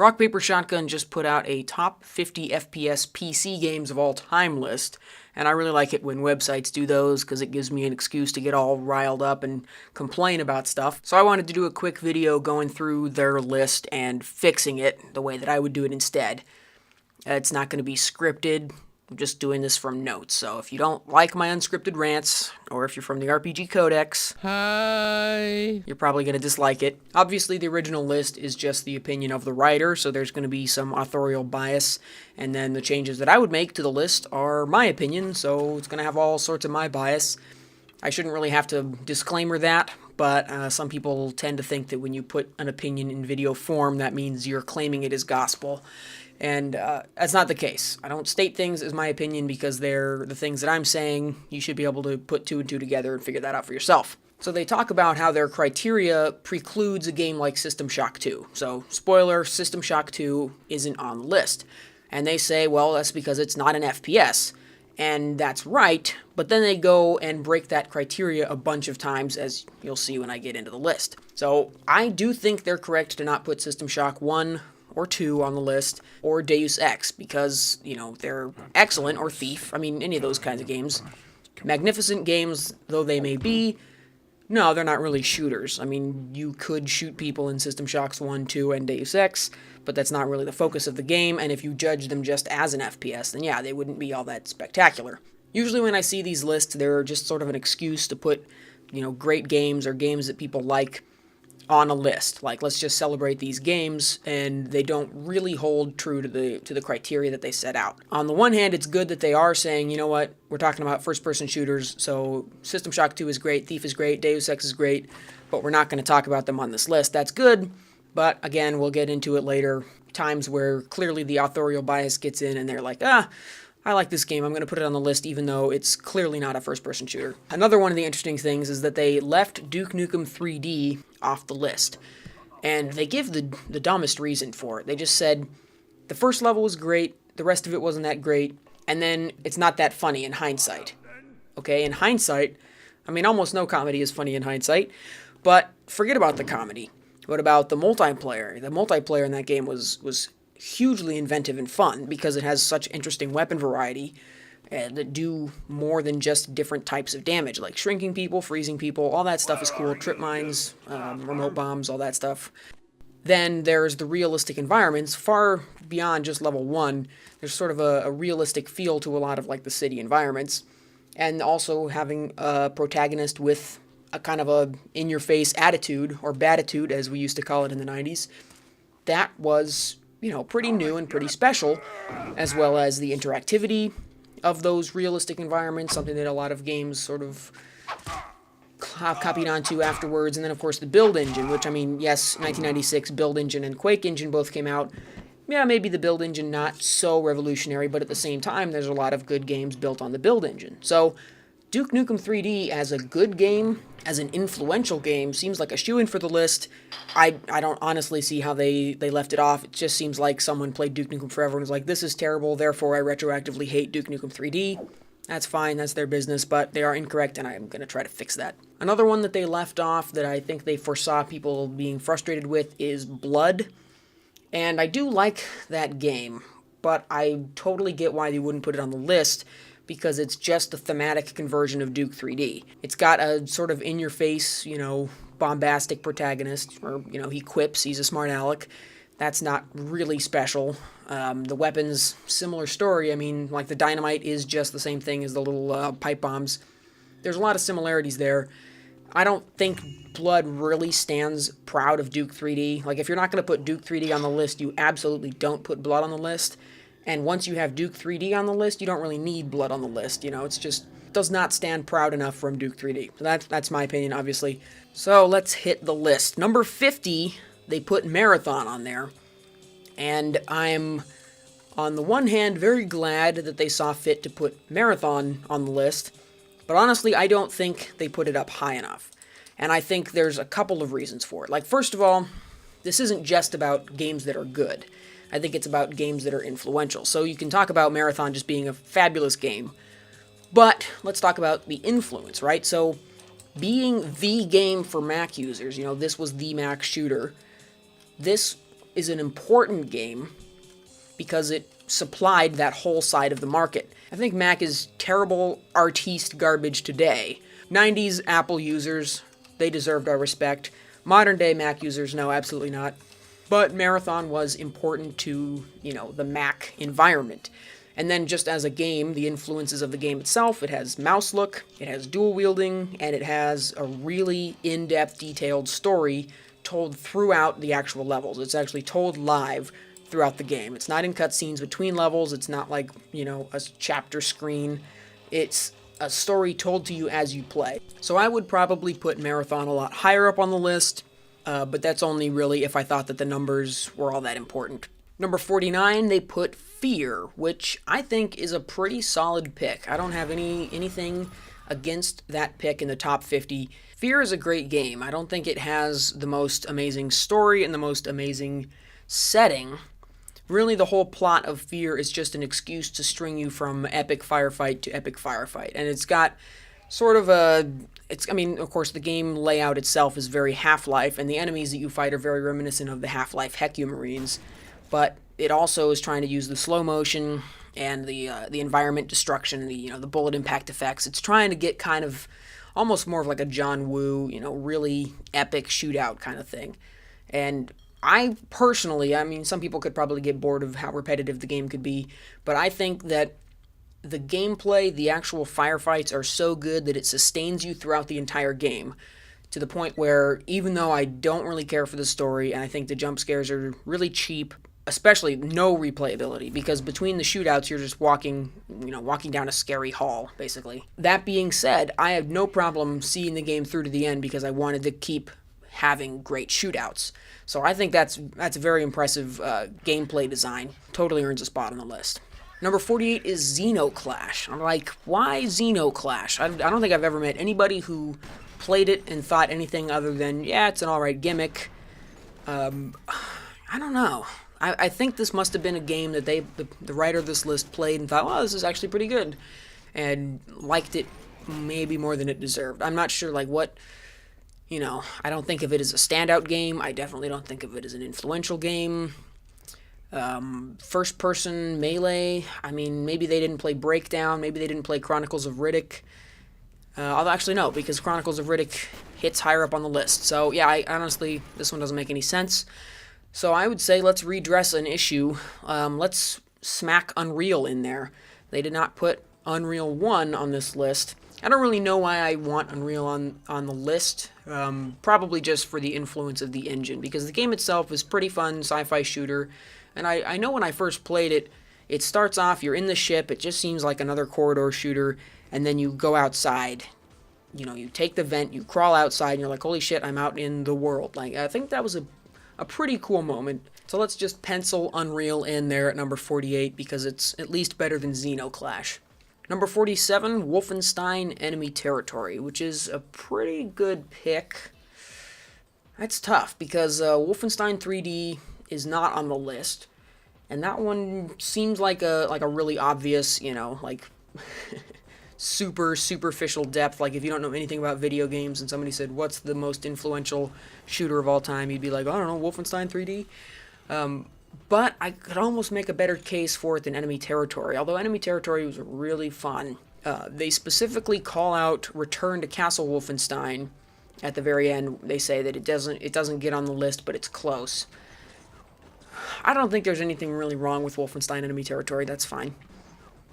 Rock Paper Shotgun just put out a top 50 FPS PC games of all time list, and I really like it when websites do those because it gives me an excuse to get all riled up and complain about stuff. So I wanted to do a quick video going through their list and fixing it the way that I would do it instead. It's not going to be scripted. I'm just doing this from notes, so if you don't like my unscripted rants, or if you're from the RPG Codex, hi, you're probably going to dislike it. Obviously, the original list is just the opinion of the writer, so there's going to be some authorial bias, and then the changes that I would make to the list are my opinion, so it's going to have all sorts of my bias. I shouldn't really have to disclaimer that, but some people tend to think that when you put an opinion in video form, that means you're claiming it as gospel. And that's not the case. I don't state things as my opinion because they're the things that I'm saying. You should be able to put two and two together and figure that out for yourself. So they talk about how their criteria precludes a game like System Shock 2. So, spoiler, System Shock 2 isn't on the list. And they say, well, that's because it's not an FPS. And that's right, but then they go and break that criteria a bunch of times, as you'll see when I get into the list. So, I do think they're correct to not put System Shock 1 or 2 on the list, or Deus Ex, because, you know, they're excellent, or Thief, I mean, any of those kinds of games. Magnificent games though they may be, no, they're not really shooters. I mean, you could shoot people in System Shocks 1, 2, and Deus Ex, but that's not really the focus of the game, and if you judge them just as an FPS, then yeah, they wouldn't be all that spectacular. Usually when I see these lists, they're just sort of an excuse to put, you know, great games or games that people like on a list. Like, let's just celebrate these games, and they don't really hold true to the criteria that they set out. On the one hand, it's good that they are saying, you know what, we're talking about first-person shooters, so System Shock 2 is great, Thief is great, Deus Ex is great, but we're not going to talk about them on this list. That's good, but again, we'll get into it later. Times where clearly the authorial bias gets in, and they're like, I like this game, I'm going to put it on the list even though it's clearly not a first-person shooter. Another one of the interesting things is that they left Duke Nukem 3D off the list. And they give the dumbest reason for it. They just said, the first level was great, the rest of it wasn't that great, and then it's not that funny in hindsight. Okay, in hindsight, I mean, almost no comedy is funny in hindsight, but forget about the comedy. What about the multiplayer? The multiplayer in that game was hugely inventive and fun because it has such interesting weapon variety that do more than just different types of damage, like shrinking people, freezing people, all that stuff is cool, trip mines, remote bombs, all that stuff. Then there's the realistic environments, far beyond just level 1. There's sort of a realistic feel to a lot of like the city environments, and also having a protagonist with a kind of a in-your-face attitude, or batitude as we used to call it in the 90s. That was, you know, pretty new and pretty special, as well as the interactivity of those realistic environments, something that a lot of games sort of copied onto afterwards. And then, of course, the build engine, which, I mean, yes, 1996, build engine and Quake engine both came out. Yeah, maybe the build engine not so revolutionary, but at the same time, there's a lot of good games built on the build engine. So, Duke Nukem 3D as a good game, as an influential game, seems like a shoo-in for the list. I don't honestly see how they left it off. It just seems like someone played Duke Nukem Forever and was like, this is terrible, therefore I retroactively hate Duke Nukem 3D. That's fine, that's their business, but they are incorrect, and I'm going to try to fix that. Another one that they left off that I think they foresaw people being frustrated with is Blood. And I do like that game, but I totally get why they wouldn't put it on the list, because it's just a thematic conversion of Duke 3D. It's got a sort of in-your-face, you know, bombastic protagonist, or, you know, he quips, he's a smart aleck. That's not really special. The weapons, similar story. I mean, like, the dynamite is just the same thing as the little pipe bombs. There's a lot of similarities there. I don't think Blood really stands proud of Duke 3D. Like, if you're not going to put Duke 3D on the list, you absolutely don't put Blood on the list. And once you have Duke 3D on the list, you don't really need Blood on the list. You know, it's just does not stand proud enough from Duke 3D. So that's my opinion, obviously. So let's hit the list. Number 50, they put Marathon on there. And I'm, on the one hand, very glad that they saw fit to put Marathon on the list. But honestly, I don't think they put it up high enough. And I think there's a couple of reasons for it. Like, first of all, this isn't just about games that are good. I think it's about games that are influential. So you can talk about Marathon just being a fabulous game, but let's talk about the influence, right? So being the game for Mac users, you know, this was the Mac shooter. This is an important game because it supplied that whole side of the market. I think Mac is terrible artiste garbage today. 90s Apple users, they deserved our respect. Modern day Mac users, no, absolutely not. But Marathon was important to, the Mac environment. And then just as a game, the influences of the game itself, it has mouse look, it has dual wielding, and it has a really in-depth, detailed story told throughout the actual levels. It's actually told live throughout the game. It's not in cutscenes between levels. It's not like, a chapter screen. It's a story told to you as you play. So I would probably put Marathon a lot higher up on the list, but that's only really if I thought that the numbers were all that important. Number 49, they put Fear, which I think is a pretty solid pick. I don't have anything against that pick in the top 50. Fear is a great game. I don't think it has the most amazing story and the most amazing setting. Really, the whole plot of Fear is just an excuse to string you from epic firefight to epic firefight. And it's got sort of of course, the game layout itself is very Half-Life, and the enemies that you fight are very reminiscent of the Half-Life Hecumarines. But it also is trying to use the slow motion and the environment destruction, the bullet impact effects. It's trying to get kind of almost more of like a John Woo, really epic shootout kind of thing. And I personally, some people could probably get bored of how repetitive the game could be, but I think that the gameplay, the actual firefights are so good that it sustains you throughout the entire game, to the point where even though I don't really care for the story, and I think the jump scares are really cheap, especially no replayability, because between the shootouts you're just walking down a scary hall, basically. That being said, I had no problem seeing the game through to the end because I wanted to keep having great shootouts. So I think that's a very impressive gameplay design. Totally earns a spot on the list. Number 48 is Xenoclash. I'm like, why Xenoclash? I don't think I've ever met anybody who played it and thought anything other than, yeah, it's an alright gimmick. I don't know. I think this must have been a game that the writer of this list played and thought, well, this is actually pretty good, and liked it maybe more than it deserved. I'm not sure, what, I don't think of it as a standout game. I definitely don't think of it as an influential game. First-person Melee, maybe they didn't play Breakdown, maybe they didn't play Chronicles of Riddick. Although actually no, because Chronicles of Riddick hits higher up on the list. So yeah, honestly, this one doesn't make any sense. So I would say let's redress an issue. Let's smack Unreal in there. They did not put Unreal 1 on this list. I don't really know why I want Unreal on the list. Probably just for the influence of the engine, because the game itself is pretty fun sci-fi shooter. And I know when I first played it, it starts off, you're in the ship, it just seems like another corridor shooter, and then you go outside. You take the vent, you crawl outside, and you're like, holy shit, I'm out in the world. I think that was a pretty cool moment. So let's just pencil Unreal in there at number 48 because it's at least better than Xenoclash. Number 47, Wolfenstein Enemy Territory, which is a pretty good pick. That's tough because Wolfenstein 3D is not on the list, and that one seems like a really obvious, super superficial depth. Like if you don't know anything about video games and somebody said, what's the most influential shooter of all time, you'd be like, I don't know, Wolfenstein 3D. But I could almost make a better case for it than Enemy Territory, although Enemy Territory was really fun. They specifically call out Return to Castle Wolfenstein at the very end. They say that it doesn't get on the list, but it's close. I don't think there's anything really wrong with Wolfenstein Enemy Territory, that's fine.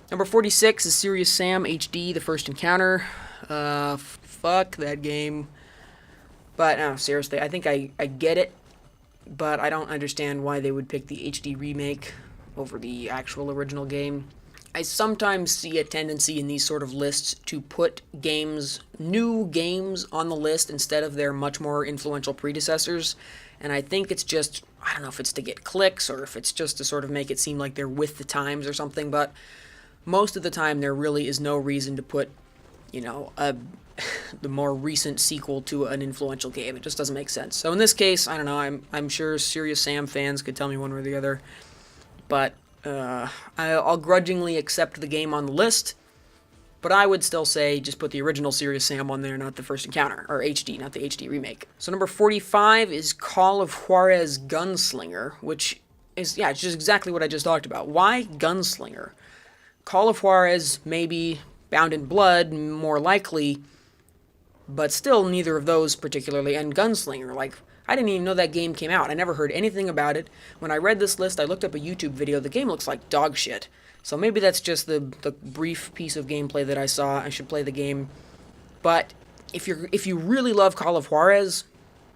Number 46 is Serious Sam HD, The First Encounter. Fuck that game. But, no, seriously, I think I get it, but I don't understand why they would pick the HD remake over the actual original game. I sometimes see a tendency in these sort of lists to put new games on the list instead of their much more influential predecessors, and I think it's just, I don't know if it's to get clicks or if it's just to sort of make it seem like they're with the times or something, but most of the time there really is no reason to put, the more recent sequel to an influential game. It just doesn't make sense. So in this case, I don't know, I'm sure Serious Sam fans could tell me one way or the other, but I'll grudgingly accept the game on the list. But I would still say just put the original Serious Sam on there, not the First Encounter, or HD, not the HD remake. So number 45 is Call of Juarez Gunslinger, which is, yeah, it's just exactly what I just talked about. Why Gunslinger? Call of Juarez, maybe. Bound in Blood, more likely. But still, neither of those particularly. And Gunslinger, like, I didn't even know that game came out. I never heard anything about it. When I read this list, I looked up a YouTube video. The game looks like dog shit. So maybe that's just the brief piece of gameplay that I saw. I should play the game. But if you really love Call of Juarez,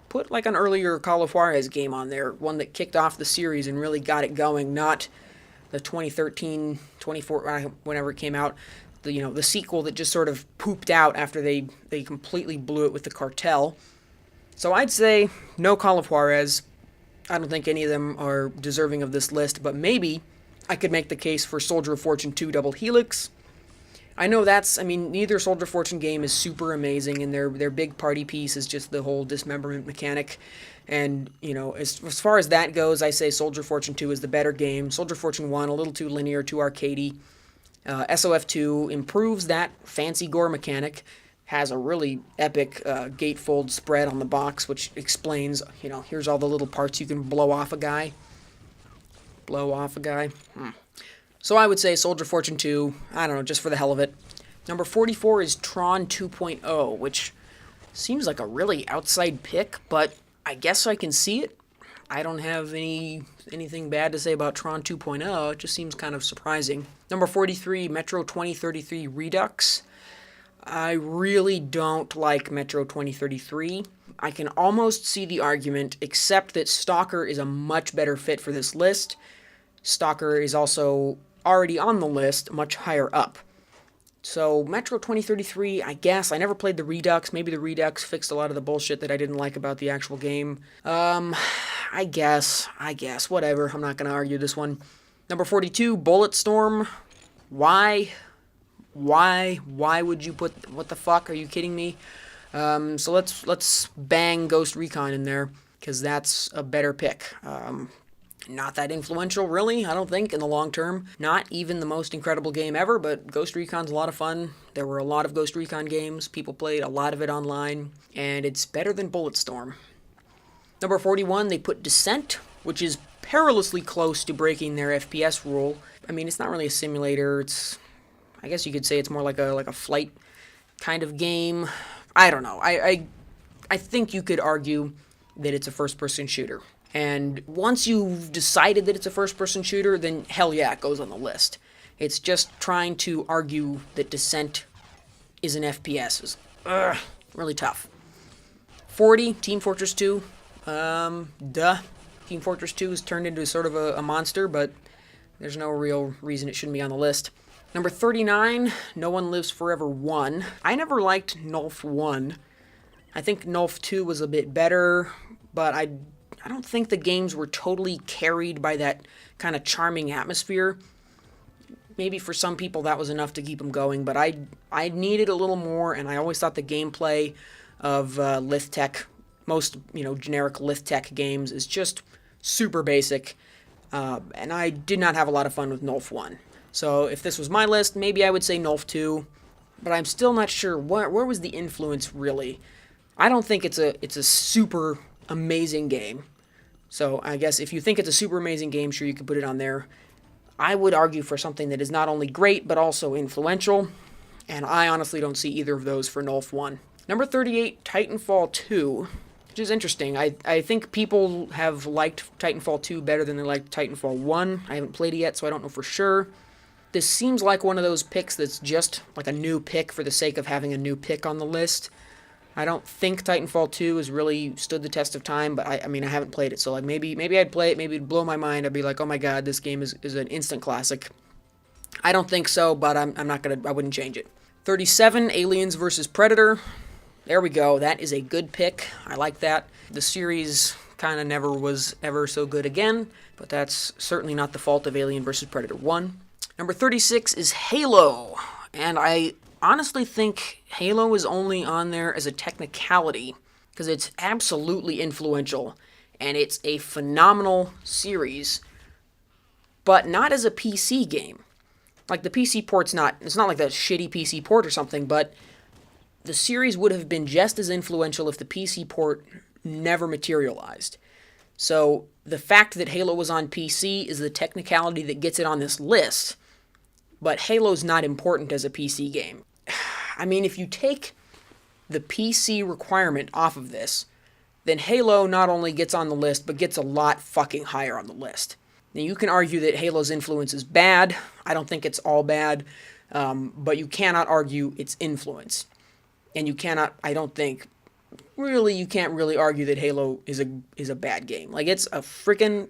put like an earlier Call of Juarez game on there. One that kicked off the series and really got it going. Not the 2013, 2014, whenever it came out. The sequel that just sort of pooped out after they completely blew it with the cartel. So I'd say no Call of Juarez. I don't think any of them are deserving of this list, but maybe I could make the case for Soldier of Fortune 2 Double Helix. I know neither Soldier of Fortune game is super amazing, and their big party piece is just the whole dismemberment mechanic. And, as far as that goes, I say Soldier of Fortune 2 is the better game. Soldier of Fortune 1, a little too linear, too arcadey. SOF 2 improves that fancy gore mechanic, has a really epic gatefold spread on the box, which explains, here's all the little parts you can blow off a guy. So I would say Soldier Fortune 2, I don't know, just for the hell of it. Number 44 is Tron 2.0, which seems like a really outside pick, but I guess I can see it. I don't have anything bad to say about Tron 2.0. It just seems kind of surprising. Number 43, Metro 2033 Redux. I really don't like Metro 2033. I can almost see the argument, except that Stalker is a much better fit for this list. Stalker is also already on the list, much higher up. So Metro 2033, I guess. I never played the Redux. Maybe the Redux fixed a lot of the bullshit that I didn't like about the actual game. I guess. Whatever. I'm not going to argue this one. Number 42, Bulletstorm. Why? Why would you put... What the fuck? Are you kidding me? So let's bang Ghost Recon in there, because that's a better pick. Not that influential, really, I don't think, in the long term. Not even the most incredible game ever, but Ghost Recon's a lot of fun. There were a lot of Ghost Recon games. People played a lot of it online, and it's better than Bulletstorm. Number 41, they put Descent, which is perilously close to breaking their FPS rule. I mean, it's not really a simulator. I guess you could say it's more like a flight kind of game. I don't know. I think you could argue that it's a first-person shooter. And once you've decided that it's a first-person shooter, then hell yeah, it goes on the list. It's just trying to argue that Descent is an FPS is really tough. 40, Team Fortress 2. Team Fortress 2 has turned into sort of a monster, but there's no real reason it shouldn't be on the list. Number 39, No One Lives Forever 1. I never liked Nulf 1. I think Nulf 2 was a bit better, but I don't think the games were totally carried by that kind of charming atmosphere. Maybe for some people that was enough to keep them going, but I needed a little more, and I always thought the gameplay of Lithtech, most generic Lithtech games, is just super basic, and I did not have a lot of fun with Nulf 1. So if this was my list, maybe I would say Nulf 2, but I'm still not sure where was the influence really. I don't think it's a super amazing game. So I guess if you think it's a super amazing game, sure, you could put it on there. I would argue for something that is not only great, but also influential, and I honestly don't see either of those for Nulf 1. Number 38, Titanfall 2, which is interesting. I think people have liked Titanfall 2 better than they liked Titanfall 1. I haven't played it yet, so I don't know for sure. This seems like one of those picks that's just like a new pick for the sake of having a new pick on the list. I don't think Titanfall 2 has really stood the test of time, but I haven't played it, so like maybe I'd play it, maybe it'd blow my mind. I'd be like, oh my god, this game is an instant classic. I don't think so, but I wouldn't change it. 37, Aliens vs. Predator. There we go, that is a good pick. I like that. The series kind of never was ever so good again, but that's certainly not the fault of Alien vs. Predator 1. Number 36 is Halo, and I honestly think Halo is only on there as a technicality because it's absolutely influential and it's a phenomenal series, but not as a PC game. Like, the PC port's not, it's not like that shitty PC port or something, but the series would have been just as influential if the PC port never materialized. So, the fact that Halo was on PC is the technicality that gets it on this list, but Halo's not important as a PC game. I mean, if you take the PC requirement off of this, then Halo not only gets on the list, but gets a lot fucking higher on the list. Now, you can argue that Halo's influence is bad. I don't think it's all bad, but you cannot argue its influence. And you cannot, I don't think, really, you can't really argue that Halo is a bad game. Like, it's a freaking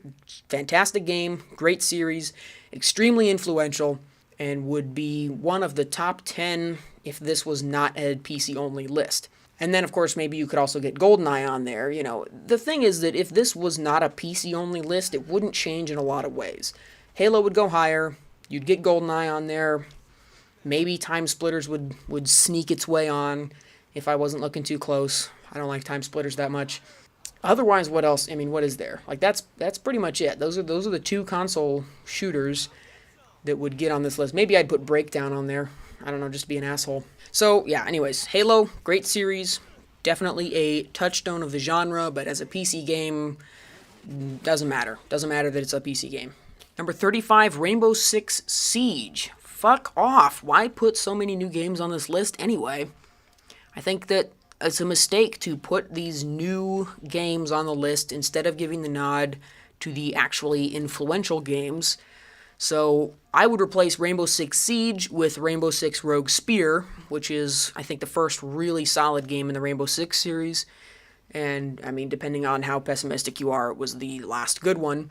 fantastic game, great series, extremely influential, and would be one of the top 10 if this was not a PC-only list. And then, of course, maybe you could also get GoldenEye on there. You know, the thing is that if this was not a PC-only list, it wouldn't change in a lot of ways. Halo would go higher, you'd get GoldenEye on there, maybe Time Splitters would sneak its way on if I wasn't looking too close. I don't like Time Splitters that much. Otherwise, what else? I mean, what is there? Like, that's pretty much it. Those are the two console shooters that would get on this list. Maybe I'd put Breakdown on there. I don't know, just to be an asshole. So, yeah, anyways, Halo, great series. Definitely a touchstone of the genre, but as a PC game, doesn't matter. Doesn't matter that it's a PC game. Number 35, Rainbow Six Siege. Fuck off. Why put so many new games on this list anyway? I think that it's a mistake to put these new games on the list instead of giving the nod to the actually influential games. So I would replace Rainbow Six Siege with Rainbow Six Rogue Spear, which is, I think, the first really solid game in the Rainbow Six series. And, I mean, depending on how pessimistic you are, it was the last good one.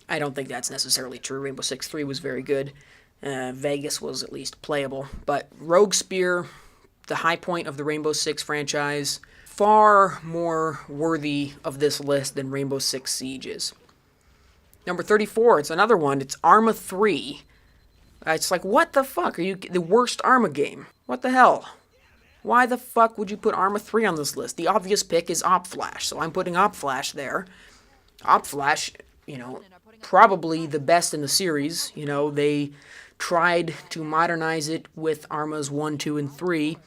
I don't think that's necessarily true. Rainbow Six 3 was very good. Vegas was at least playable. But Rogue Spear, the high point of the Rainbow Six franchise, far more worthy of this list than Rainbow Six Siege is. Number 34, it's another one. It's Arma 3. It's like, what the fuck? Are you the worst Arma game? What the hell? Why the fuck would you put Arma 3 on this list? The obvious pick is OpFlash, so I'm putting OpFlash there. OpFlash, you know, probably the best in the series. You know, they tried to modernize it with Armas 1, 2, and 3,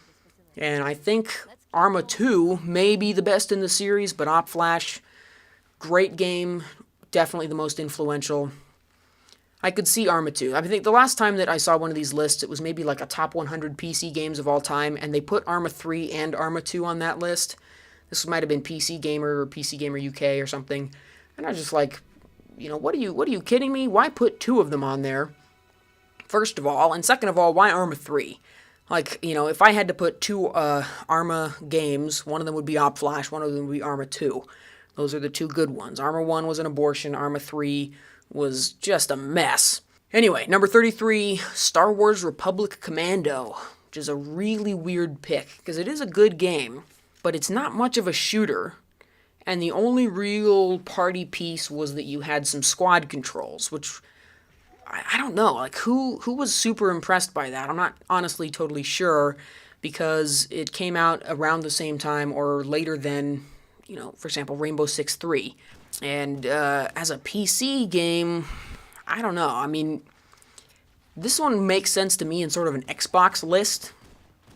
and I think Arma 2 may be the best in the series, but OpFlash, great game, definitely the most influential. I could see Arma 2. I think the last time that I saw one of these lists, it was maybe like a top 100 PC games of all time, and they put Arma 3 and Arma 2 on that list. This might have been PC Gamer or PC Gamer UK or something. And I was just like, you know, what are you kidding me? Why put two of them on there? First of all, and second of all, why Arma 3? Like, you know, if I had to put two Arma games, one of them would be OpFlash, one of them would be Arma 2. Those are the two good ones. Arma 1 was an abortion. Arma 3 was just a mess. Anyway, number 33, Star Wars Republic Commando, which is a really weird pick, because it is a good game, but it's not much of a shooter, and the only real party piece was that you had some squad controls, which, I don't know, like, who was super impressed by that? I'm not honestly totally sure, because it came out around the same time or later than, you know, for example, Rainbow Six 3. And as a PC game, I don't know. I mean, this one makes sense to me in sort of an Xbox list.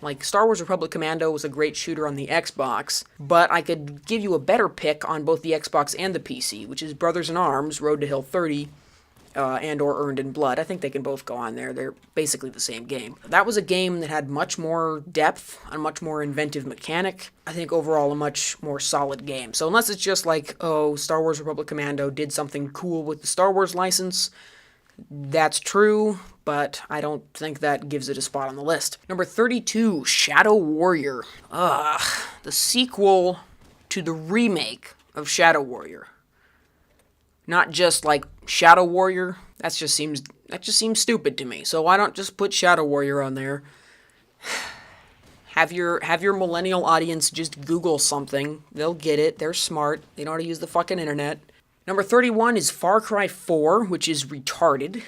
Like, Star Wars Republic Commando was a great shooter on the Xbox, but I could give you a better pick on both the Xbox and the PC, which is Brothers in Arms, Road to Hill 30, and or Earned in Blood. I think they can both go on there. They're basically the same game. That was a game that had much more depth, a much more inventive mechanic. I think overall a much more solid game. So unless it's just like, oh, Star Wars Republic Commando did something cool with the Star Wars license, that's true, but I don't think that gives it a spot on the list. Number 32, Shadow Warrior. The sequel to the remake of Shadow Warrior. Not just like Shadow Warrior. That just seems stupid to me. So why don't just put Shadow Warrior on there? Have your millennial audience just Google something. They'll get it. They're smart. They know how to use the fucking internet. Number 31 is Far Cry 4, which is retarded.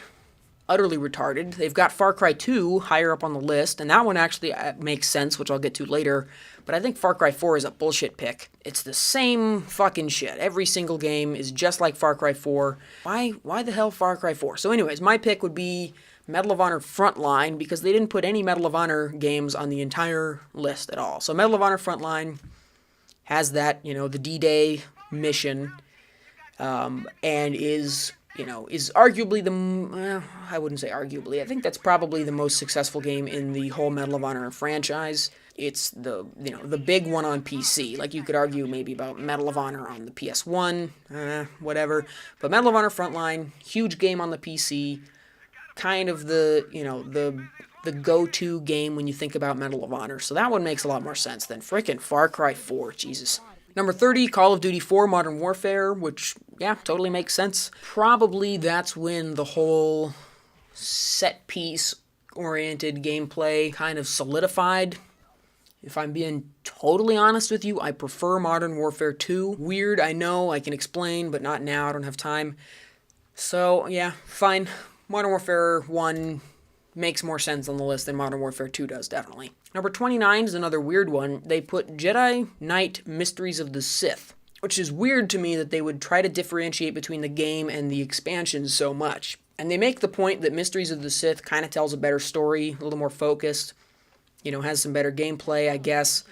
utterly retarded. They've got Far Cry 2 higher up on the list, and that one actually makes sense, which I'll get to later. But I think Far Cry 4 is a bullshit pick. It's the same fucking shit. Every single game is just like Far Cry 4. Why the hell Far Cry 4? So anyways, my pick would be Medal of Honor Frontline, because they didn't put any Medal of Honor games on the entire list at all. So Medal of Honor Frontline has that, the D-Day mission, and is arguably I wouldn't say arguably, I think that's probably the most successful game in the whole Medal of Honor franchise. It's the big one on PC. Like, you could argue maybe about Medal of Honor on the PS1, whatever. But Medal of Honor Frontline, huge game on the PC, kind of the go-to game when you think about Medal of Honor. So that one makes a lot more sense than frickin' Far Cry 4, Jesus. Number 30, Call of Duty 4 Modern Warfare, which, yeah, totally makes sense. Probably that's when the whole set-piece-oriented gameplay kind of solidified. If I'm being totally honest with you, I prefer Modern Warfare 2. Weird, I know, I can explain, but not now, I don't have time. So, yeah, fine. Modern Warfare 1 makes more sense on the list than Modern Warfare 2 does, definitely. Number 29 is another weird one. They put Jedi Knight Mysteries of the Sith, which is weird to me that they would try to differentiate between the game and the expansions so much. And they make the point that Mysteries of the Sith kind of tells a better story, a little more focused, has some better gameplay, I guess.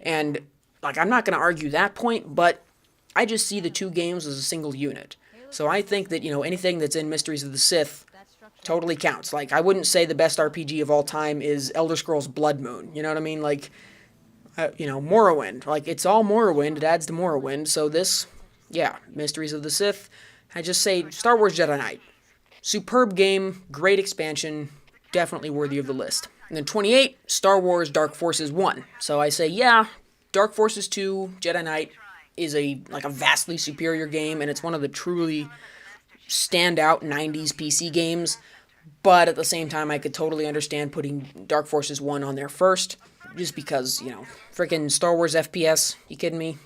And, I'm not going to argue that point, but I just see the two games as a single unit. So I think that, anything that's in Mysteries of the Sith totally counts. I wouldn't say the best RPG of all time is Elder Scrolls Blood Moon. You know what I mean? Morrowind. It's all Morrowind. It adds to Morrowind. So this, Mysteries of the Sith, I just say Star Wars Jedi Knight. Superb game, great expansion, definitely worthy of the list. And then 28, Star Wars Dark Forces 1. So I say, Dark Forces 2, Jedi Knight, is a vastly superior game, and it's one of the truly standout 90s PC games. But at the same time, I could totally understand putting Dark Forces 1 on there first, just because, frickin' Star Wars FPS, you kidding me?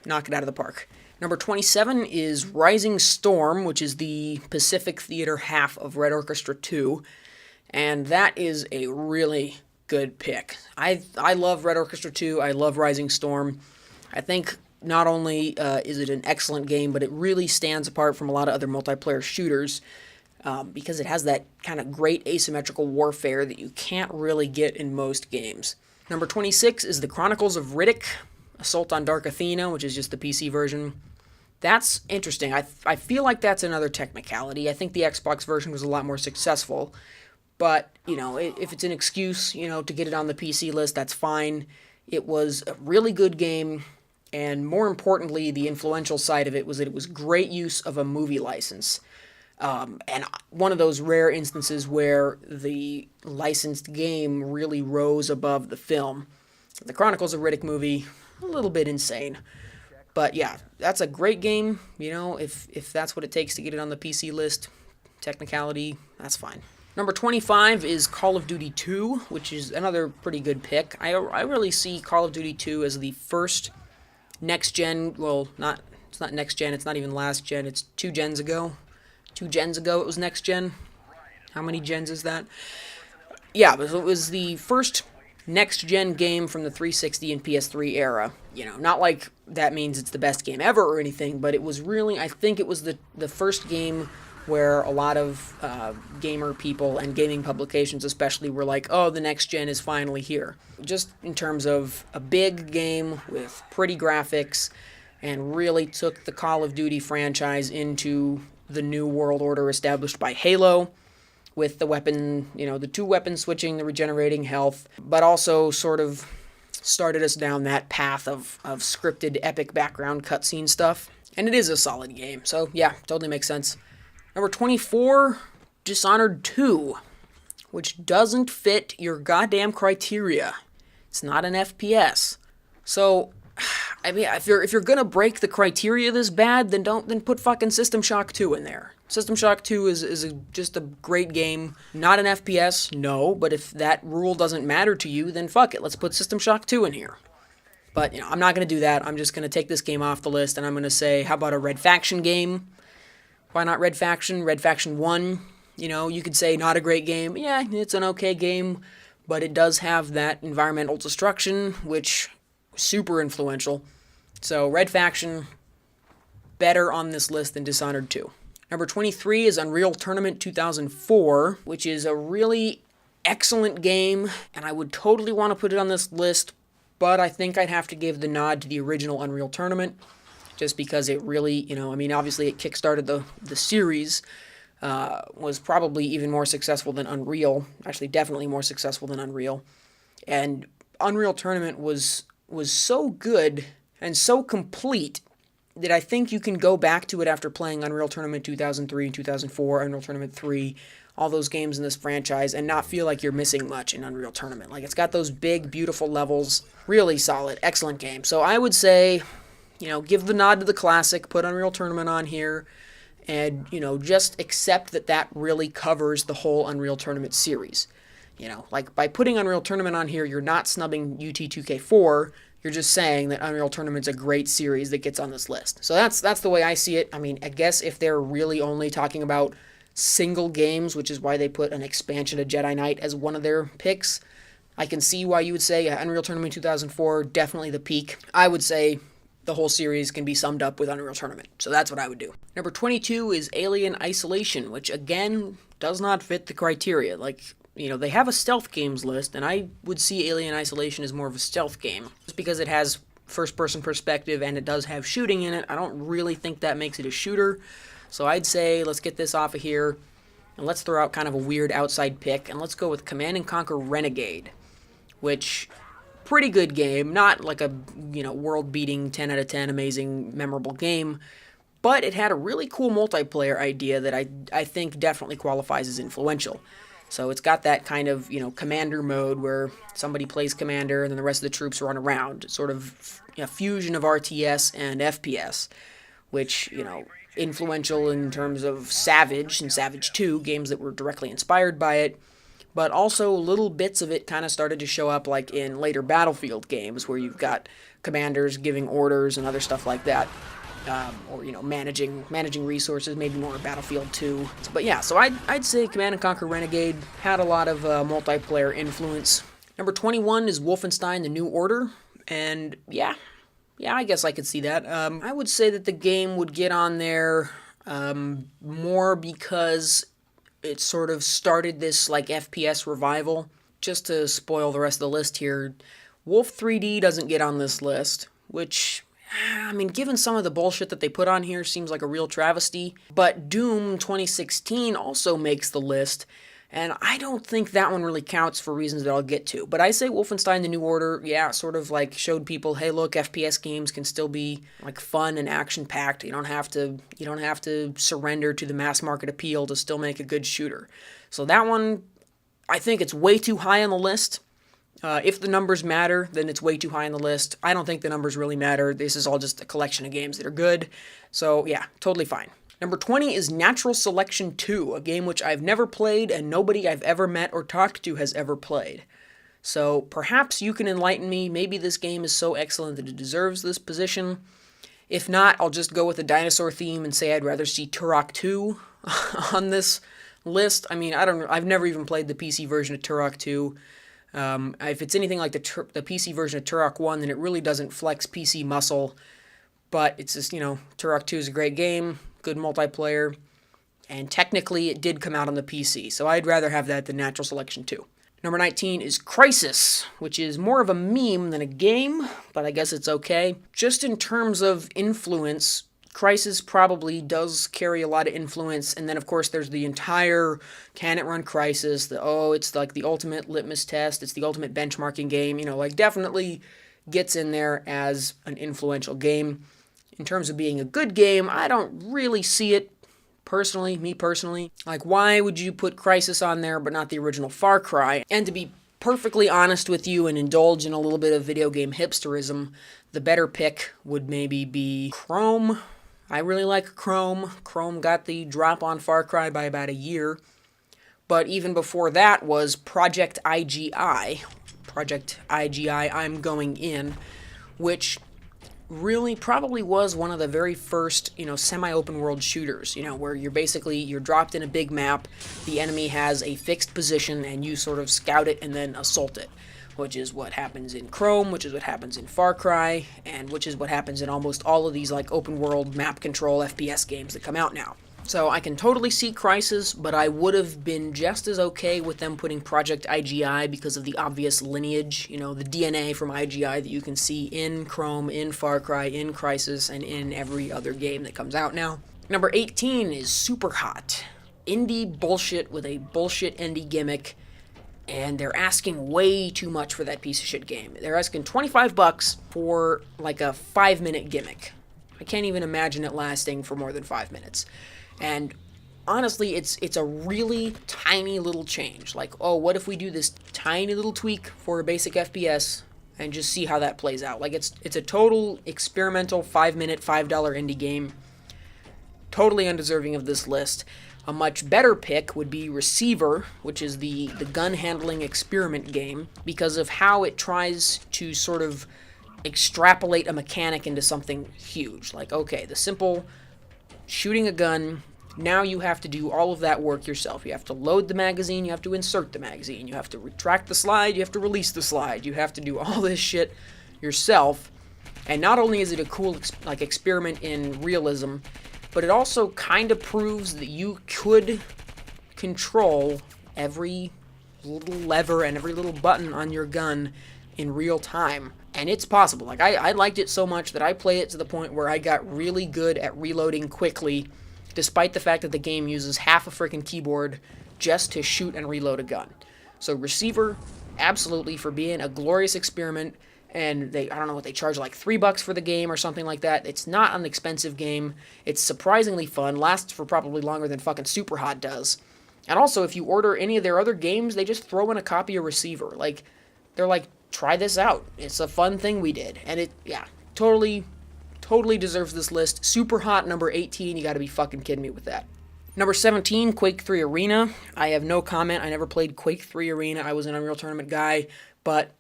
Knock it out of the park. Number 27 is Rising Storm, which is the Pacific Theater half of Red Orchestra 2, and that is a really good pick. I love Red Orchestra 2, I love Rising Storm. I think not only is it an excellent game, but it really stands apart from a lot of other multiplayer shooters, because it has that kind of great asymmetrical warfare that you can't really get in most games. Number 26 is The Chronicles of Riddick, Assault on Dark Athena, which is just the PC version. That's interesting. I feel like that's another technicality. I think the Xbox version was a lot more successful. But, if it's an excuse, to get it on the PC list, that's fine. It was a really good game, and more importantly, the influential side of it was that it was great use of a movie license. And one of those rare instances where the licensed game really rose above the film. The Chronicles of Riddick movie, a little bit insane. But yeah, that's a great game. If that's what it takes to get it on the PC list, technicality, that's fine. Number 25 is Call of Duty 2, which is another pretty good pick. I really see Call of Duty 2 as the first next-gen, it's not next-gen, it's not even last-gen, it's 2 gens ago. 2 gens ago it was next-gen. How many gens is that? Yeah, but it was the first next-gen game from the 360 and PS3 era. Not like that means it's the best game ever or anything, but it was really, I think it was the first game where a lot of gamer people and gaming publications especially were like, oh, the next gen is finally here. Just in terms of a big game with pretty graphics, and really took the Call of Duty franchise into the new world order established by Halo, with the weapon, the 2 weapons switching, the regenerating health, but also sort of started us down that path of scripted epic background cutscene stuff. And it is a solid game, so yeah, totally makes sense. Number 24, Dishonored 2, which doesn't fit your goddamn criteria. It's not an FPS. So, I mean, if you're gonna break the criteria this bad, then put fucking System Shock 2 in there. System Shock 2 is just a great game. Not an FPS, no, but if that rule doesn't matter to you, then fuck it, let's put System Shock 2 in here. But, I'm not gonna do that. I'm just gonna take this game off the list, and I'm gonna say, how about a Red Faction game? Why not Red Faction? Red Faction 1, You know, you could say not a great game. Yeah, it's an okay game, but it does have that environmental destruction, which is super influential. So Red Faction, better on this list than Dishonored 2. Number 23 is Unreal Tournament 2004, which is a really excellent game, and I would totally want to put it on this list, but I think I'd have to give the nod to the original Unreal Tournament, just because it really, you know, I mean, obviously it kickstarted the series, was probably even more successful than Unreal, actually definitely more successful than Unreal, and Unreal Tournament was so good and so complete that I think you can go back to it after playing Unreal Tournament 2003 and 2004, Unreal Tournament 3, all those games in this franchise, and not feel like you're missing much in Unreal Tournament. Like, it's got those big, beautiful levels, really solid, excellent game. So I would say, you know, give the nod to the classic, put Unreal Tournament on here, and, you know, just accept that that really covers the whole Unreal Tournament series. You know, like, by putting Unreal Tournament on here, you're not snubbing UT2K4, you're just saying that Unreal Tournament's a great series that gets on this list. So that's the way I see it. I mean, I guess if they're really only talking about single games, which is why they put an expansion to Jedi Knight as one of their picks, I can see why you would say Unreal Tournament 2004, definitely the peak. I would say the whole series can be summed up with Unreal Tournament. So that's what I would do. Number 22 is Alien Isolation, which again does not fit the criteria. Like, you know, they have a stealth games list, and I would see Alien Isolation as more of a stealth game, just because it has first-person perspective and it does have shooting in it. I don't really think that makes it a shooter, so I'd say let's get this off of here, and let's throw out kind of a weird outside pick, and let's go with Command & Conquer Renegade, which, pretty good game, not like a, you know, world-beating 10 out of 10 amazing, memorable game, but it had a really cool multiplayer idea that I think definitely qualifies as influential. So it's got that kind of, you know, commander mode where somebody plays commander and then the rest of the troops run around. Sort of a fusion of RTS and FPS, which, you know, influential in terms of Savage and Savage 2, games that were directly inspired by it. But also little bits of it kind of started to show up like in later Battlefield games where you've got commanders giving orders and other stuff like that. Or, you know, managing resources, maybe more Battlefield 2. But yeah, so I'd say Command & Conquer Renegade had a lot of multiplayer influence. Number 21 is Wolfenstein: The New Order, and yeah, I guess I could see that. I would say that the game would get on there more because it sort of started this like FPS revival. Just to spoil the rest of the list here, Wolf 3D doesn't get on this list, which, I mean, given some of the bullshit that they put on here, seems like a real travesty. But Doom 2016 also makes the list, and I don't think that one really counts for reasons that I'll get to. But I say Wolfenstein: The New Order, yeah, sort of like showed people, hey, look, FPS games can still be like fun and action-packed. You don't have to surrender to the mass market appeal to still make a good shooter. So that one, I think it's way too high on the list. If the numbers matter, then it's way too high on the list. I don't think the numbers really matter. This is all just a collection of games that are good. So yeah, totally fine. Number 20 is Natural Selection 2, a game which I've never played and nobody I've ever met or talked to has ever played. So perhaps you can enlighten me. Maybe this game is so excellent that it deserves this position. If not, I'll just go with the dinosaur theme and say I'd rather see Turok 2 on this list. I mean, I don't know. I've never even played the PC version of Turok 2. If it's anything like the PC version of Turok 1, then it really doesn't flex PC muscle. But it's just, you know, Turok 2 is a great game, good multiplayer, and technically it did come out on the PC, so I'd rather have that than Natural Selection 2. Number 19 is Crysis, which is more of a meme than a game, but I guess it's okay. Just in terms of influence, Crysis probably does carry a lot of influence, and then of course there's the entire can it run Crysis, it's like the ultimate litmus test, it's the ultimate benchmarking game, you know, like definitely gets in there as an influential game. In terms of being a good game, I don't really see it personally, me personally. Like, why would you put Crysis on there but not the original Far Cry? And to be perfectly honest with you and indulge in a little bit of video game hipsterism, the better pick would maybe be Chrome. I really like Chrome. Chrome got the drop on Far Cry by about a year. But even before that was Project IGI. Project IGI, I'm Going In, which really probably was one of the very first, semi-open world shooters, where you're dropped in a big map, the enemy has a fixed position, and you sort of scout it and then assault it, which is what happens in Chrome, which is what happens in Far Cry, and which is what happens in almost all of these like open world map control FPS games that come out now. So I can totally see Crysis, but I would have been just as okay with them putting Project IGI because of the obvious lineage, the DNA from IGI that you can see in Chrome, in Far Cry, in Crysis, and in every other game that comes out now. Number 18 is Super Hot. Indie bullshit with a bullshit indie gimmick, and they're asking way too much for that piece of shit game. They're asking $25 for like a 5-minute gimmick. I can't even imagine it lasting for more than 5 minutes. And honestly, it's a really tiny little change. Like, oh, what if we do this tiny little tweak for a basic FPS and just see how that plays out? Like, it's a total experimental 5-minute, $5 indie game. Totally undeserving of this list. A much better pick would be Receiver, which is the gun handling experiment game, because of how it tries to sort of extrapolate a mechanic into something huge. Like, okay, the simple shooting a gun, now you have to do all of that work yourself. You have to load the magazine, you have to insert the magazine, you have to retract the slide, you have to release the slide, you have to do all this shit yourself. And not only is it a cool experiment in realism, but it also kind of proves that you could control every little lever and every little button on your gun in real time. And it's possible. Like, I liked it so much that I played it to the point where I got really good at reloading quickly, despite the fact that the game uses half a freaking keyboard just to shoot and reload a gun. So Receiver, absolutely, for being a glorious experiment, and I don't know what they charge, like $3 for the game or something like that. It's not an expensive game. It's surprisingly fun, lasts for probably longer than fucking Super Hot does. And also, if you order any of their other games, they just throw in a copy of Receiver. Like, they're like, try this out. It's a fun thing we did. And totally deserves this list. Super Hot, number 18. You gotta be fucking kidding me with that. Number 17, Quake 3 Arena. I have no comment. I never played Quake 3 Arena. I was an Unreal Tournament guy, but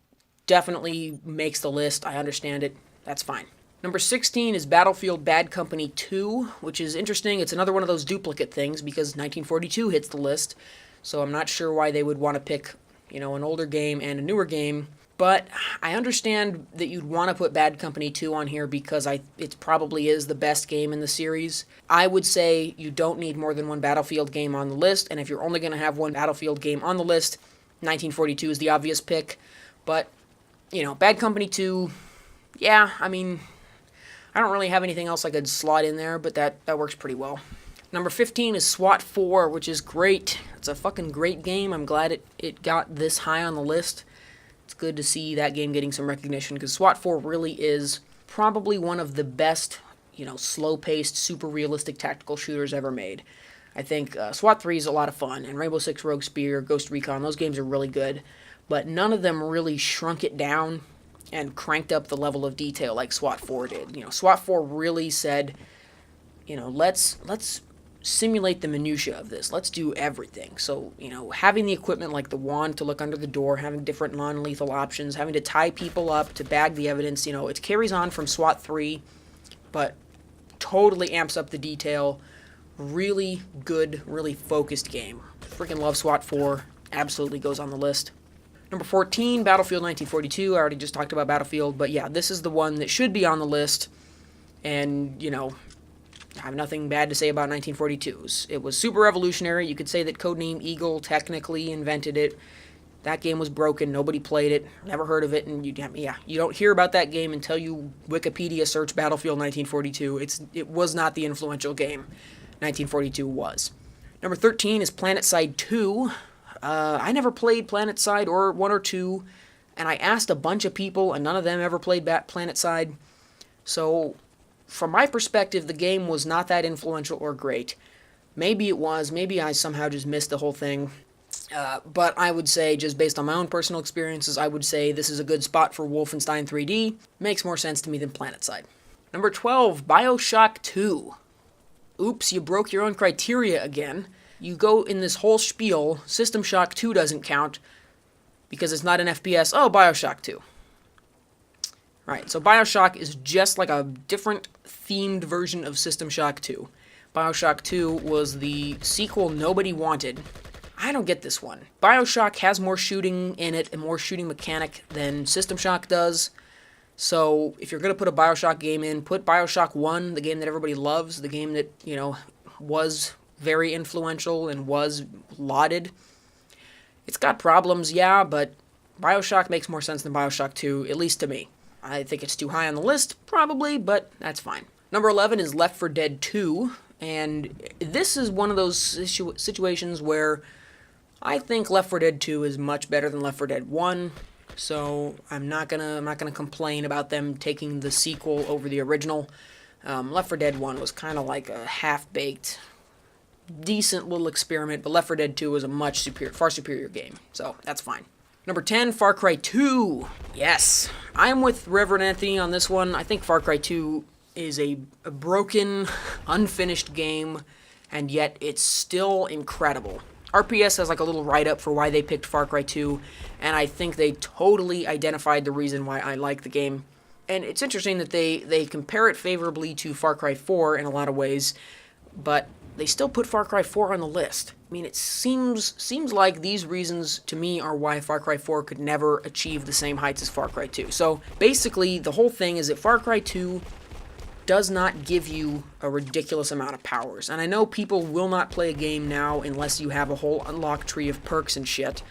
definitely makes the list. I understand it. That's fine. Number 16 is Battlefield Bad Company 2, which is interesting. It's another one of those duplicate things because 1942 hits the list, so I'm not sure why they would want to pick, an older game and a newer game. But I understand that you'd want to put Bad Company 2 on here because it probably is the best game in the series. I would say you don't need more than one Battlefield game on the list, and if you're only going to have one Battlefield game on the list, 1942 is the obvious pick. But, Bad Company 2, I don't really have anything else I could slot in there, but that works pretty well. Number 15 is SWAT 4, which is great. It's a fucking great game. I'm glad it got this high on the list. It's good to see that game getting some recognition because SWAT 4 really is probably one of the best, slow-paced, super realistic tactical shooters ever made. I think SWAT 3 is a lot of fun, and Rainbow Six Rogue Spear, Ghost Recon, those games are really good, but none of them really shrunk it down and cranked up the level of detail like SWAT 4 did. SWAT 4 really said, let's simulate the minutia of this. Let's do everything. So, having the equipment like the wand to look under the door, having different non-lethal options, having to tie people up to bag the evidence, it carries on from SWAT 3, but totally amps up the detail. Really good, really focused game. Freaking love SWAT 4. Absolutely goes on the list. Number 14, Battlefield 1942. I already just talked about Battlefield, but yeah, this is the one that should be on the list. And, I have nothing bad to say about 1942's. It was super revolutionary. You could say that Codename Eagle technically invented it. That game was broken. Nobody played it. Never heard of it. And you don't hear about that game until you Wikipedia search Battlefield 1942. It was not the influential game 1942 was. Number 13 is PlanetSide 2. I never played PlanetSide or 1 or 2, and I asked a bunch of people, and none of them ever played PlanetSide. So, from my perspective, the game was not that influential or great. Maybe it was. Maybe I somehow just missed the whole thing. But I would say, just based on my own personal experiences, I would say this is a good spot for Wolfenstein 3D. Makes more sense to me than PlanetSide. Number 12, BioShock 2. Oops, you broke your own criteria again. You go in this whole spiel, System Shock 2 doesn't count, because it's not an FPS. Oh, BioShock 2. Alright, so Bioshock is just like a different themed version of System Shock 2. Bioshock 2 was the sequel nobody wanted. I don't get this one. Bioshock has more shooting in it and more shooting mechanic than System Shock does. So if you're going to put a Bioshock game in, put Bioshock 1, the game that everybody loves, the game that, was very influential and was lauded. It's got problems, yeah, but Bioshock makes more sense than Bioshock 2, at least to me. I think it's too high on the list, probably, but that's fine. Number 11 is Left 4 Dead 2, and this is one of those situations where I think Left 4 Dead 2 is much better than Left 4 Dead 1, so I'm not gonna complain about them taking the sequel over the original. Left 4 Dead 1 was kind of like a half-baked, decent little experiment, but Left 4 Dead 2 was a far superior game, so that's fine. Number 10, Far Cry 2. Yes, I'm with Reverend Anthony on this one. I think Far Cry 2 is a broken, unfinished game, and yet it's still incredible. RPS has like a little write-up for why they picked Far Cry 2, and I think they totally identified the reason why I like the game. And it's interesting that they compare it favorably to Far Cry 4 in a lot of ways, but they still put Far Cry 4 on the list. I mean, it seems like these reasons, to me, are why Far Cry 4 could never achieve the same heights as Far Cry 2. So, basically, the whole thing is that Far Cry 2 does not give you a ridiculous amount of powers. And I know people will not play a game now unless you have a whole unlock tree of perks and shit.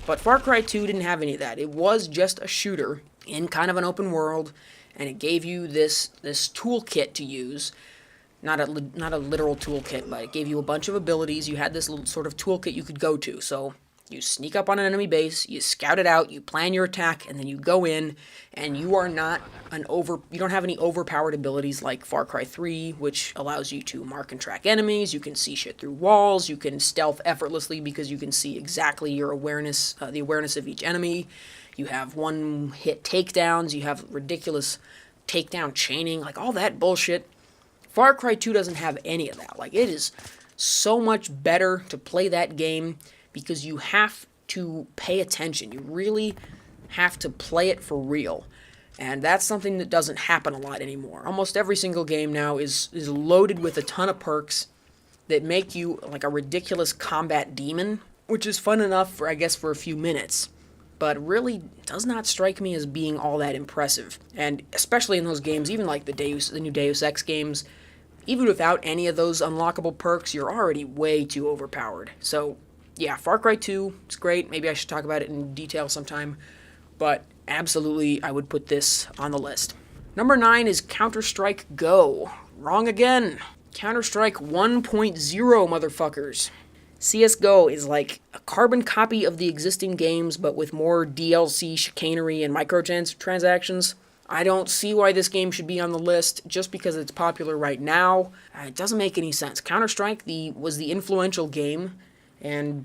But Far Cry 2 didn't have any of that. It was just a shooter in kind of an open world, and it gave you this toolkit to use. Not a literal toolkit, but it gave you a bunch of abilities. You had this little sort of toolkit you could go to. So you sneak up on an enemy base, you scout it out, you plan your attack, and then you go in, and you are not you don't have any overpowered abilities like Far Cry 3, which allows you to mark and track enemies, you can see shit through walls, you can stealth effortlessly because you can see exactly your awareness, the awareness of each enemy. You have one-hit takedowns, you have ridiculous takedown chaining, like all that bullshit. Far Cry 2 doesn't have any of that. Like, it is so much better to play that game because you have to pay attention. You really have to play it for real. And that's something that doesn't happen a lot anymore. Almost every single game now is loaded with a ton of perks that make you like a ridiculous combat demon, which is fun enough for, I guess, for a few minutes, but really does not strike me as being all that impressive. And especially in those games, even like the new Deus Ex games, even without any of those unlockable perks, you're already way too overpowered. So, yeah, Far Cry 2, it's great. Maybe I should talk about it in detail sometime. But absolutely, I would put this on the list. Number 9 is Counter-Strike Go. Wrong again. Counter-Strike 1.0, motherfuckers. CSGO is like a carbon copy of the existing games, but with more DLC chicanery and microtransactions. I don't see why this game should be on the list just because it's popular right now. It doesn't make any sense. Counter-Strike was the influential game and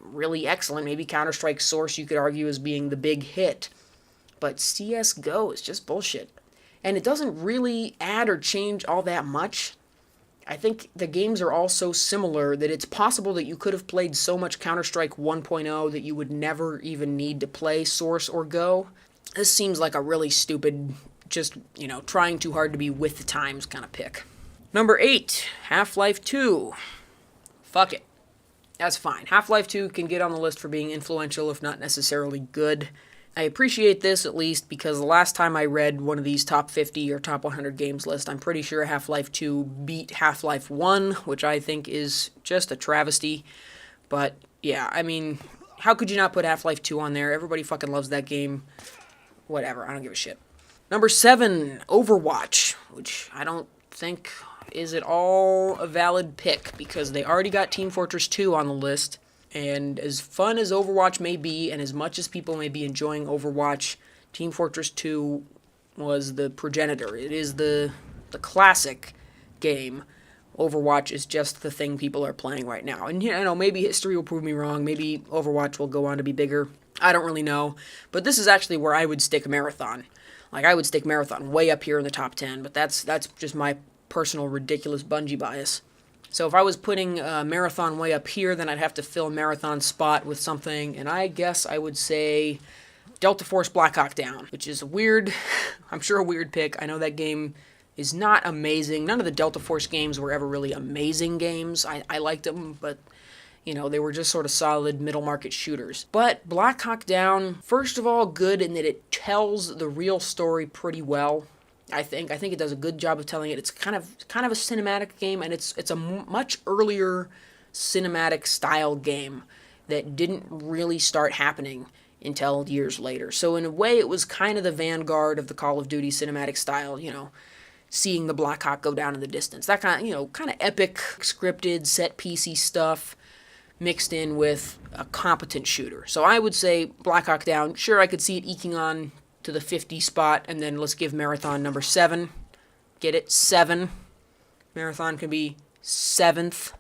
really excellent. Maybe Counter-Strike Source you could argue as being the big hit. But CSGO is just bullshit. And it doesn't really add or change all that much. I think the games are all so similar that it's possible that you could have played so much Counter-Strike 1.0 that you would never even need to play Source or Go. This seems like a really stupid, just, trying too hard to be with the times kind of pick. Number 8, Half-Life 2. Fuck it. That's fine. Half-Life 2 can get on the list for being influential, if not necessarily good. I appreciate this, at least, because the last time I read one of these top 50 or top 100 games list, I'm pretty sure Half-Life 2 beat Half-Life 1, which I think is just a travesty. But, yeah, I mean, how could you not put Half-Life 2 on there? Everybody fucking loves that game. Whatever, I don't give a shit. Number 7, Overwatch, which I don't think is at all a valid pick, because they already got Team Fortress 2 on the list, and as fun as Overwatch may be, and as much as people may be enjoying Overwatch, Team Fortress 2 was the progenitor. It is the classic game. Overwatch is just the thing people are playing right now. And, maybe history will prove me wrong. Maybe Overwatch will go on to be bigger. I don't really know. But this is actually where I would stick Marathon. Like, I would stick Marathon way up here in the top 10, but that's just my personal ridiculous Bungie bias. So if I was putting Marathon way up here, then I'd have to fill Marathon's spot with something, and I guess I would say Delta Force Black Hawk Down, which is a weird, I'm sure a weird pick. I know that game is not amazing. None of the Delta Force games were ever really amazing games. I liked them, but you know, they were just sort of solid middle market shooters. But Black Hawk Down, first of all, good in that it tells the real story pretty well. I think it does a good job of telling it. It's kind of a cinematic game, and it's a much earlier cinematic style game that didn't really start happening until years later. So in a way, it was kind of the vanguard of the Call of Duty cinematic style, you know, seeing the Black Hawk go down in the distance. That kind of, you know, kind of epic, scripted, set piecey stuff mixed in with a competent shooter. So I would say Black Hawk Down. Sure, I could see it eking on to the 50 spot, and then let's give Marathon number 7. Get it? 7. Marathon can be 7th.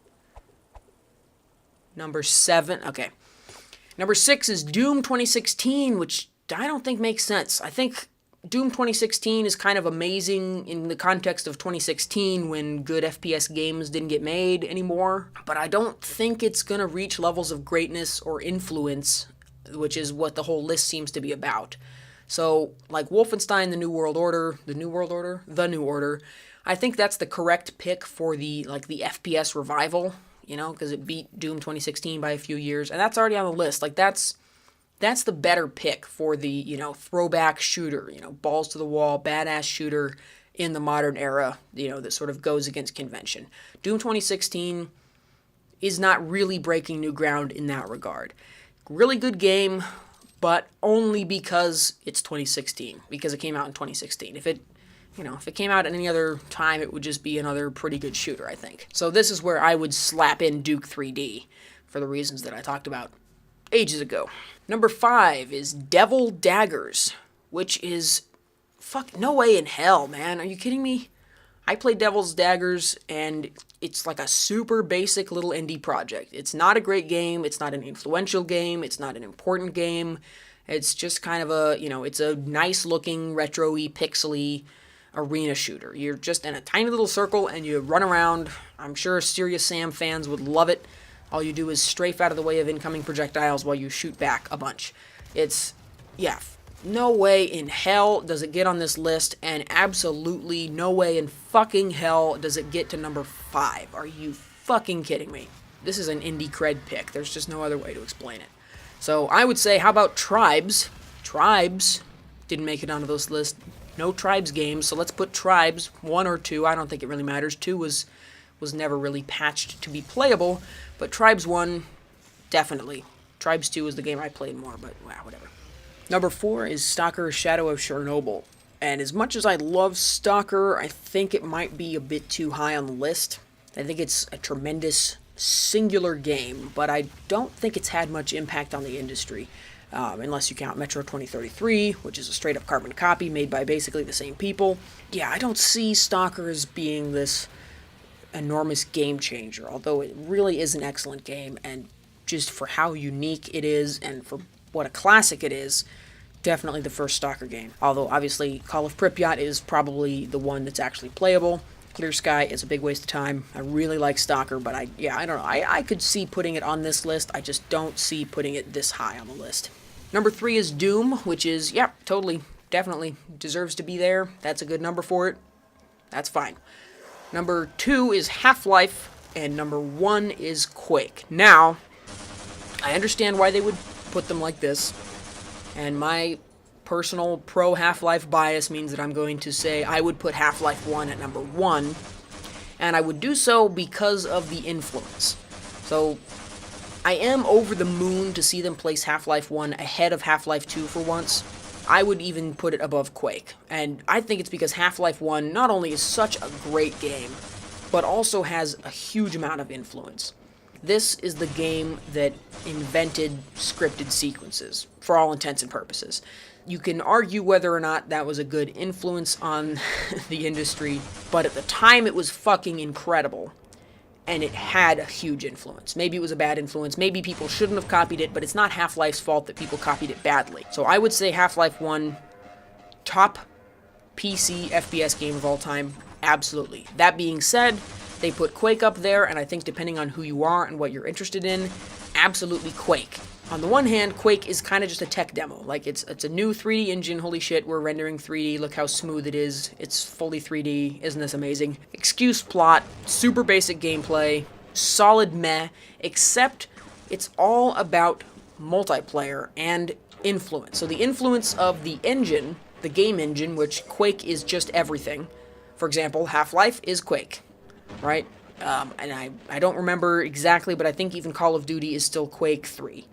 Number 7. Okay. Number 6 is Doom 2016, which I don't think makes sense. I think Doom 2016 is kind of amazing in the context of 2016 when good FPS games didn't get made anymore, but I don't think it's going to reach levels of greatness or influence, which is what the whole list seems to be about. So, like Wolfenstein, The New Order, I think that's the correct pick for the FPS revival, you know, because it beat Doom 2016 by a few years, and that's already on the list. Like, that's the better pick for the, you know, throwback shooter, you know, balls to the wall, badass shooter in the modern era, you know, that sort of goes against convention. Doom 2016 is not really breaking new ground in that regard. Really good game, but only because it's 2016, because it came out in 2016. If it came out at any other time, it would just be another pretty good shooter, I think. So this is where I would slap in Duke 3D for the reasons that I talked about ages ago. Number 5 is Devil Daggers, which is, no way in hell, man. Are you kidding me? I played Devil's Daggers, and it's like a super basic little indie project. It's not a great game. It's not an influential game. It's not an important game. It's just kind of a, you know, it's a nice-looking, retro-y, pixely arena shooter. You're just in a tiny little circle, and you run around. I'm sure Serious Sam fans would love it. All you do is strafe out of the way of incoming projectiles while you shoot back a bunch. It's, yeah, no way in hell does it get on this list, and absolutely no way in fucking hell does it get to number 5. Are you fucking kidding me? This is an indie cred pick. There's just no other way to explain it. So I would say, how about Tribes? Tribes didn't make it onto this list. No Tribes games, so let's put Tribes 1 or 2. I don't think it really matters. 2 was never really patched to be playable, but Tribes 1, definitely. Tribes 2 is the game I played more, but wow, whatever. Number 4 is Stalker Shadow of Chernobyl. And as much as I love Stalker, I think it might be a bit too high on the list. I think it's a tremendous singular game, but I don't think it's had much impact on the industry. Unless you count Metro 2033, which is a straight-up carbon copy made by basically the same people. Yeah, I don't see Stalker as being this enormous game changer, although it really is an excellent game, and just for how unique it is and for what a classic it is, definitely the first Stalker game. Although obviously Call of Pripyat is probably the one that's actually playable. Clear Sky is a big waste of time. I really like Stalker, but I don't know. I could see putting it on this list. I just don't see putting it this high on the list. Number 3 is Doom, which is, totally, definitely deserves to be there. That's a good number for it. That's fine. Number 2 is Half-Life, and number 1 is Quake. Now, I understand why they would put them like this, and my personal pro Half-Life bias means that I'm going to say I would put Half-Life 1 at number 1, and I would do so because of the influence. So, I am over the moon to see them place Half-Life 1 ahead of Half-Life 2 for once. I would even put it above Quake. And I think it's because Half-Life 1 not only is such a great game, but also has a huge amount of influence. This is the game that invented scripted sequences, for all intents and purposes. You can argue whether or not that was a good influence on the industry, but at the time it was fucking incredible. And it had a huge influence. Maybe it was a bad influence. Maybe people shouldn't have copied it, but it's not Half-Life's fault that people copied it badly. So I would say Half-Life 1, top PC FPS game of all time, absolutely. That being said, they put Quake up there, and I think depending on who you are and what you're interested in, absolutely Quake. on the one hand, Quake is kind of just a tech demo. Like, it's a new 3D engine. Holy shit, we're rendering 3D. Look how smooth it is. It's fully 3D. Isn't this amazing? Excuse plot, super basic gameplay, solid meh, except it's all about multiplayer and influence. So the influence of the engine, the game engine, which Quake is just everything. For example, Half-Life is Quake, right? And I don't remember exactly, but I think even Call of Duty is still Quake 3,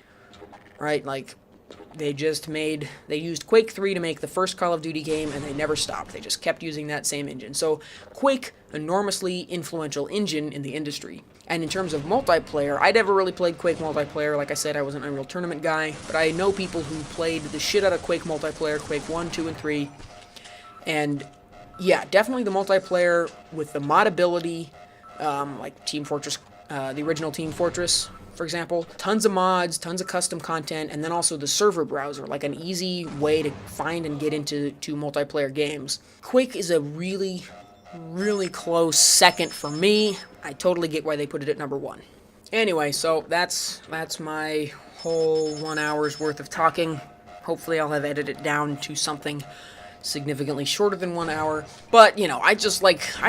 right? Like, they used Quake 3 to make the first Call of Duty game, and they never stopped. They just kept using that same engine. So, Quake, enormously influential engine in the industry. And in terms of multiplayer, I never really played Quake multiplayer. Like I said, I was an Unreal Tournament guy, but I know people who played the shit out of Quake multiplayer, Quake 1, 2, and 3. And, yeah, definitely the multiplayer with the modability, like Team Fortress, the original Team Fortress, for example. Tons of mods, tons of custom content, and then also the server browser, like an easy way to find and get into multiplayer games. Quake is a really, really close second for me. I totally get why they put it at number 1. Anyway, so that's my whole 1 hour's worth of talking. Hopefully I'll have edited it down to something significantly shorter than 1 hour, but you know, I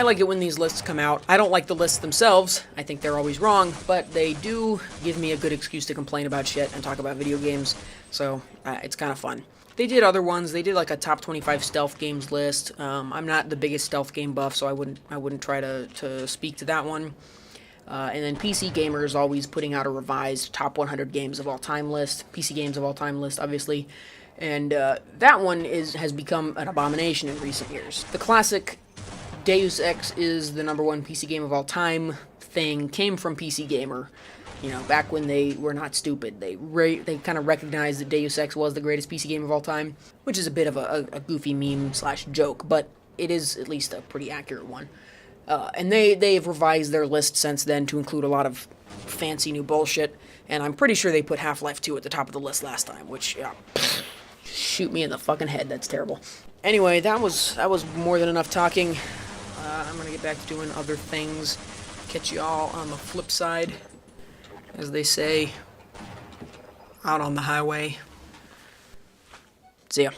like it when these lists come out. I don't like the lists themselves. I think they're always wrong, but they do give me a good excuse to complain about shit and talk about video games, so it's kind of fun. They did other ones. They did like a top 25 stealth games list. I'm not the biggest stealth game buff, so I wouldn't try to speak to that one. And then PC Gamer is always putting out a revised top 100 games of all time list, PC games of all time list, obviously. And that one has become an abomination in recent years. The classic Deus Ex is the number 1 PC game of all time thing came from PC Gamer. You know, back when they were not stupid. They kind of recognized that Deus Ex was the greatest PC game of all time, which is a bit of a goofy meme / joke, but it is at least a pretty accurate one. And they've revised their list since then to include a lot of fancy new bullshit, and I'm pretty sure they put Half-Life 2 at the top of the list last time, which, shoot me in the fucking head, that's terrible. Anyway, that was more than enough talking. I'm gonna get back to doing other things. Catch you all on the flip side, as they say, out on the highway. See ya.